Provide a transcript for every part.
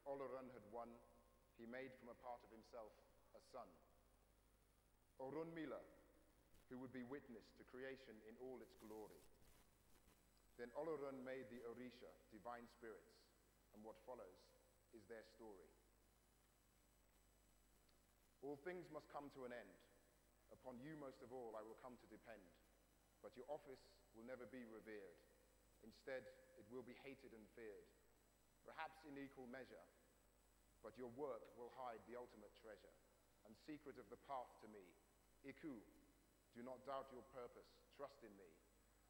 Olatunji had won, he made from a part of himself a son. Orunmila, who would be witness to creation in all its glory. Then Olatunji made the Orisha, divine spirits, and what follows is their story. All things must come to an end. Upon you most of all I will come to depend. But your office will never be revered. Instead, it will be hated and feared. Perhaps in equal measure, but your work will hide the ultimate treasure. And secret of the path to me, Iku, do not doubt your purpose, trust in me.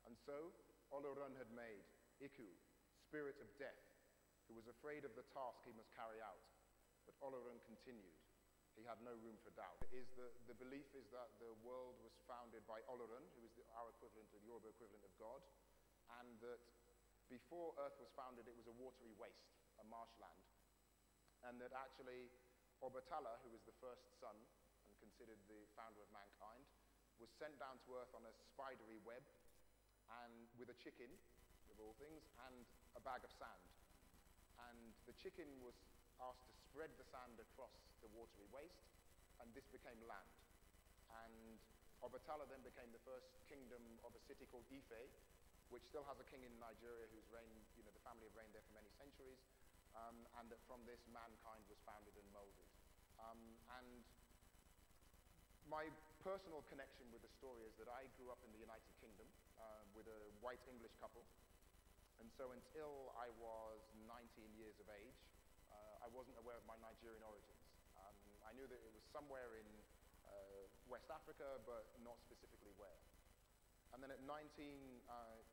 And so, Olatunji had made Iku, spirit of death, who was afraid of the task he must carry out. But Olatunji continued. He had no room for doubt. The belief is that the world was founded by Olatunji, who is our equivalent, the Yoruba equivalent of God, and that before Earth was founded, it was a watery waste, a marshland, and that actually Obatala, who was the first son and considered the founder of mankind, was sent down to Earth on a spidery web, and with a chicken, of all things, and a bag of sand. And the chicken was asked to spread the sand across the watery waste, and this became land. And Obatala then became the first kingdom of a city called Ife, which still has a king in Nigeria whose reigned, the family have reigned there for many centuries, and that from this mankind was founded and molded. And my personal connection with the story is that I grew up in the United Kingdom with a white English couple, and so until I was 19 years of age, I wasn't aware of my Nigerian origins. I knew that it was somewhere in West Africa, but not specifically where. And then at 19,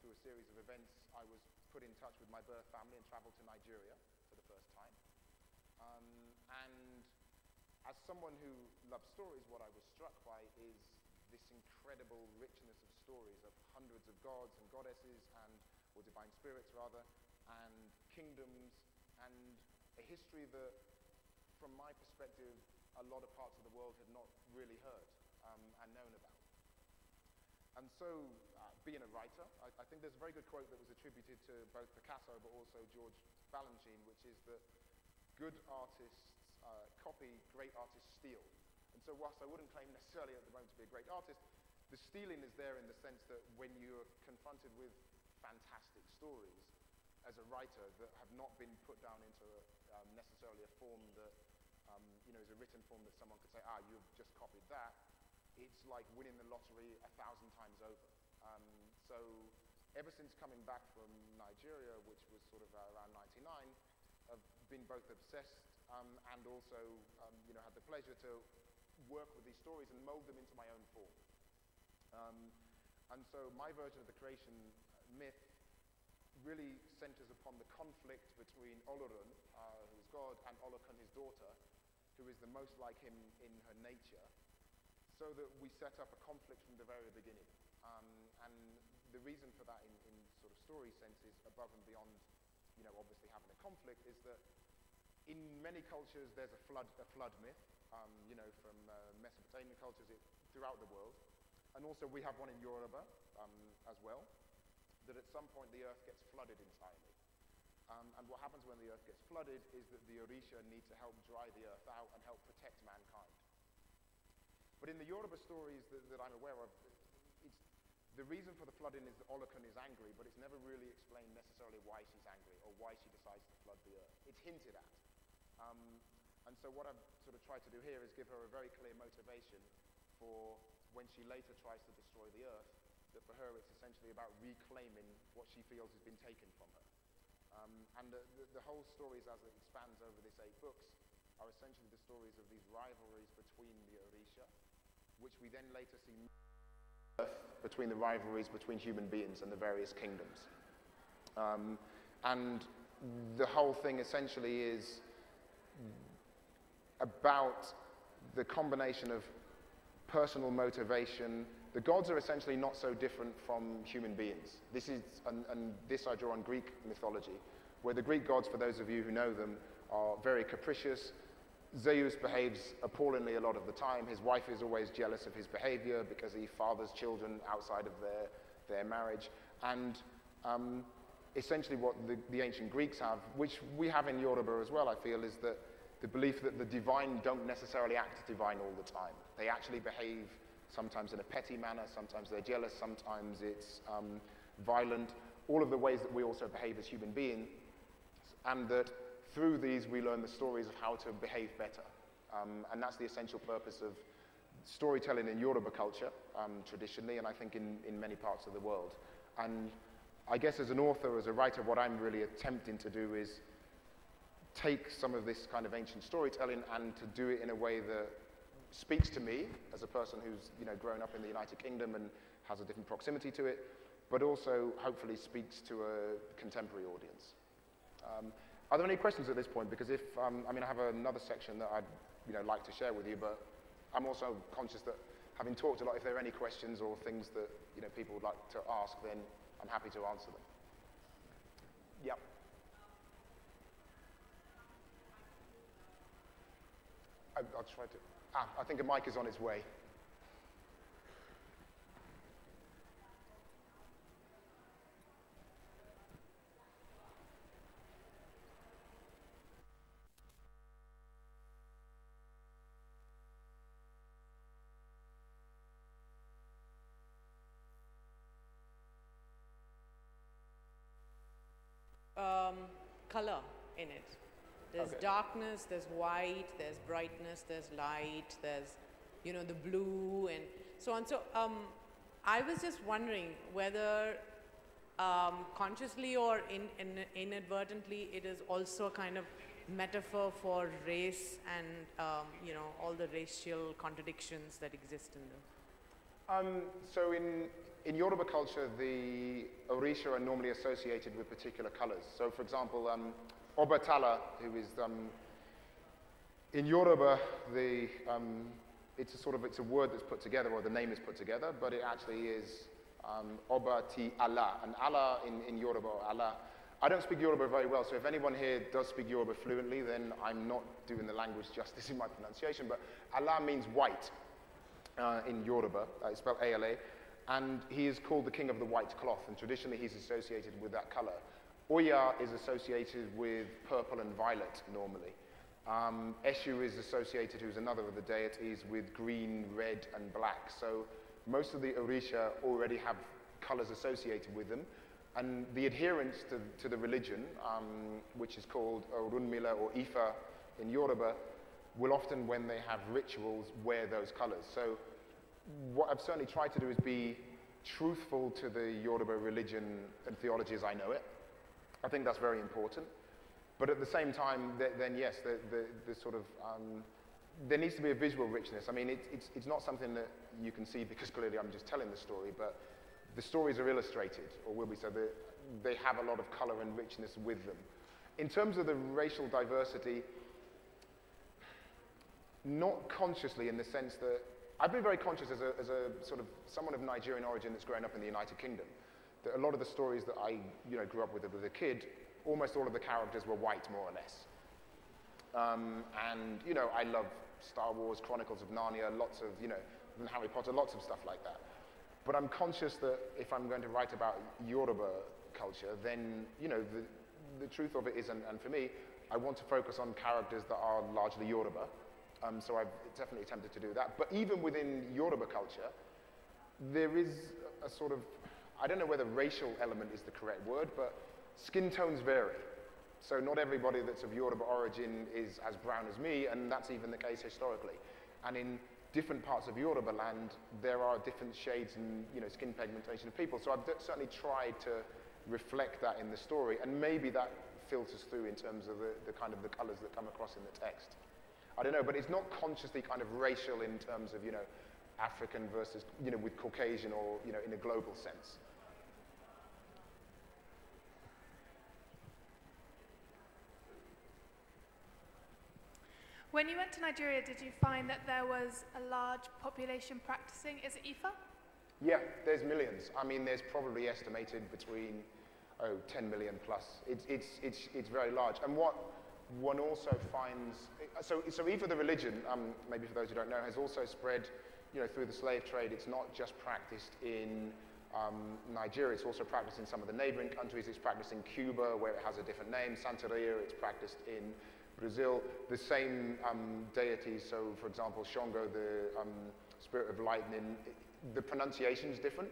through a series of events, I was put in touch with my birth family and traveled to Nigeria for the first time. And as someone who loves stories, what I was struck by is this incredible richness of stories of hundreds of gods and goddesses, or divine spirits rather, and kingdoms, and a history that, from my perspective, a lot of parts of the world had not really heard and known about. And so, being a writer, I think there's a very good quote that was attributed to both Picasso but also George Balanchine, which is that good artists copy, great artists steal. And so whilst I wouldn't claim necessarily at the moment to be a great artist, the stealing is there in the sense that when you're confronted with fantastic stories as a writer that have not been put down into necessarily a form that is a written form that someone could say, you've just copied that, it's like winning the lottery 1,000 times over. So ever since coming back from Nigeria, which was sort of around 99, I've been both obsessed and also had the pleasure to work with these stories and mold them into my own form. And so my version of the creation myth really centers upon the conflict between Olatunji, who is God, and Olokun, his daughter, who is the most like him in her nature, so that we set up a conflict from the very beginning. And the reason for that in sort of story sense is above and beyond, obviously having a conflict, is that in many cultures there's a flood myth, from Mesopotamian cultures throughout the world. And also we have one in Yoruba as well, that at some point the earth gets flooded entirely. And what happens when the earth gets flooded is that the Orisha need to help dry the earth out and help protect mankind. But in the Yoruba stories that I'm aware of, the reason for the flooding is that Olokun is angry, but it's never really explained necessarily why she's angry or why she decides to flood the earth. It's hinted at. And so what I've sort of tried to do here is give her a very clear motivation for when she later tries to destroy the earth, that for her it's essentially about reclaiming what she feels has been taken from her. And the whole stories, as it expands over this 8 books, are essentially the stories of these rivalries between the Orisha, which we then later see between the rivalries between human beings and the various kingdoms. And the whole thing essentially is about the combination of personal motivation. The gods are essentially not so different from human beings. This is, and this I draw on Greek mythology, where the Greek gods, for those of you who know them, are very capricious. Zeus behaves appallingly a lot of the time. His wife is always jealous of his behavior because he fathers children outside of their marriage. And essentially what the ancient Greeks have, which we have in Yoruba as well, I feel, is that the belief that the divine don't necessarily act divine all the time. They actually behave sometimes in a petty manner, sometimes they're jealous, sometimes it's violent, all of the ways that we also behave as human beings, and that through these we learn the stories of how to behave better. And that's the essential purpose of storytelling in Yoruba culture, traditionally, and I think in many parts of the world. And I guess as an author, as a writer, what I'm really attempting to do is take some of this kind of ancient storytelling and to do it in a way that speaks to me as a person who's grown up in the United Kingdom and has a different proximity to it, but also hopefully speaks to a contemporary audience. Are there any questions at this point? Because if I have another section that I'd like to share with you, but I'm also conscious that having talked a lot, if there are any questions or things that people would like to ask, then I'm happy to answer them. Yep. I'll try to. I think a mic is on its way. Color in it. There's darkness, there's white, there's brightness, there's light, there's, the blue and so on. So I was just wondering whether consciously or inadvertently it is also a kind of metaphor for race and, all the racial contradictions that exist in them. So in Yoruba culture, the Orisha are normally associated with particular colors. So for example, Obatala, who is, in Yoruba, it's a word that's put together, or the name is put together, but it actually is Oba ti Allah. And Allah in Yoruba, or Allah, I don't speak Yoruba very well, so if anyone here does speak Yoruba fluently, then I'm not doing the language justice in my pronunciation, but Allah means white in Yoruba, it's spelled A-L-A. And he is called the king of the white cloth, and traditionally he's associated with that color. Oya is associated with purple and violet normally. Eshu is associated, who's another of the deities, with green, red, and black. So most of the Orisha already have colors associated with them. And the adherents to the religion, which is called Orunmila or Ifa in Yoruba, will often, when they have rituals, wear those colors. So what I've certainly tried to do is be truthful to the Yoruba religion and theology as I know it. I think that's very important. But at the same time, then yes, the sort of, there needs to be a visual richness. I mean, it's not something that you can see because clearly I'm just telling the story, but the stories are illustrated, or will be, so that they have a lot of color and richness with them. In terms of the racial diversity, not consciously in the sense that, I've been very conscious as a sort of someone of Nigerian origin that's grown up in the United Kingdom, that a lot of the stories that I grew up with as a kid, almost all of the characters were white, more or less. And I love Star Wars, Chronicles of Narnia, lots of, and Harry Potter, lots of stuff like that. But I'm conscious that if I'm going to write about Yoruba culture, then, the truth of it is, and for me, I want to focus on characters that are largely Yoruba. So I've definitely attempted to do that. But even within Yoruba culture, there is a sort of, I don't know whether racial element is the correct word, but skin tones vary. So not everybody that's of Yoruba origin is as brown as me, and that's even the case historically. And in different parts of Yoruba land, there are different shades and skin pigmentation of people. So I've certainly tried to reflect that in the story, and maybe that filters through in terms of the kind of the colors that come across in the text. I don't know, but it's not consciously kind of racial in terms of, African versus, with Caucasian or, in a global sense. When you went to Nigeria, did you find that there was a large population practicing? Is it Ifa? Yeah, there's millions. I mean, there's probably estimated between, 10 million plus. It's very large. And what one also finds, so Ifa the religion, maybe for those who don't know, has also spread, through the slave trade. It's not just practiced in Nigeria. It's also practiced in some of the neighboring countries. It's practiced in Cuba, where it has a different name. Santeria, it's practiced in Brazil. The same deities, so for example, Shango, the spirit of lightning, the pronunciation is different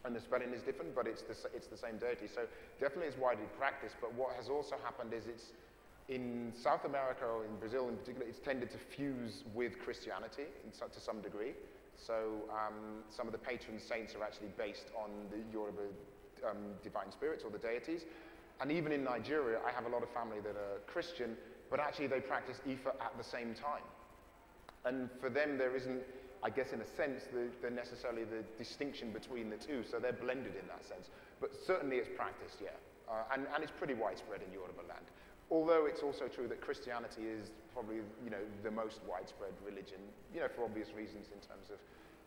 and the spelling is different, but it's the same deity. So definitely it's widely practiced, but what has also happened is it's in South America, or in Brazil in particular, it's tended to fuse with Christianity to some degree. So some of the patron saints are actually based on the Yoruba divine spirits or the deities. And even in Nigeria, I have a lot of family that are Christian, but actually they practice Ifa at the same time. And for them, there isn't, I guess in a sense, necessarily the distinction between the two, so they're blended in that sense. But certainly it's practiced, yeah. And it's pretty widespread in Yoruba land. Although it's also true that Christianity is probably, the most widespread religion, for obvious reasons in terms of,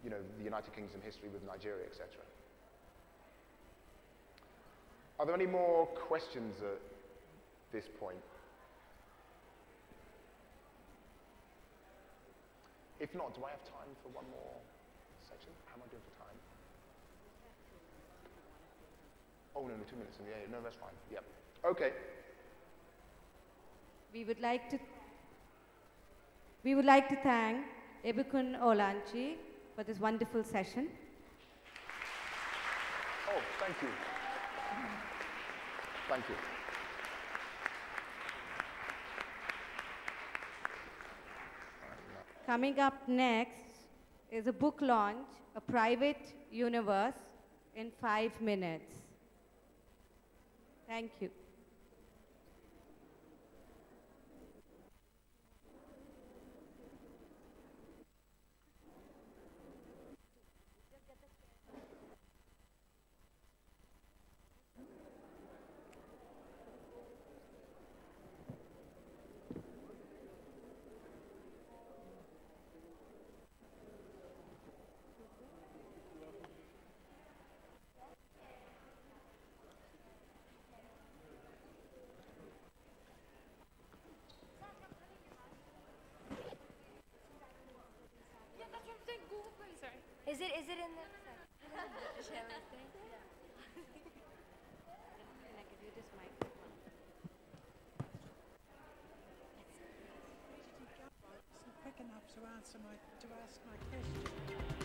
the United Kingdom history with Nigeria, etc. Are there any more questions at this point? If not, do I have time for one more section? How am I doing for time? Oh, no, 2 minutes. Yeah, no, that's fine. Yep. Okay. We would like to thank Ibukun Olatunji for this wonderful session. Oh, thank you. Thank you. Coming up next is a book launch, A Private Universe, in 5 minutes. Thank you. Is it in the shall I say? Can I give you this microphone? Quick enough to ask my question.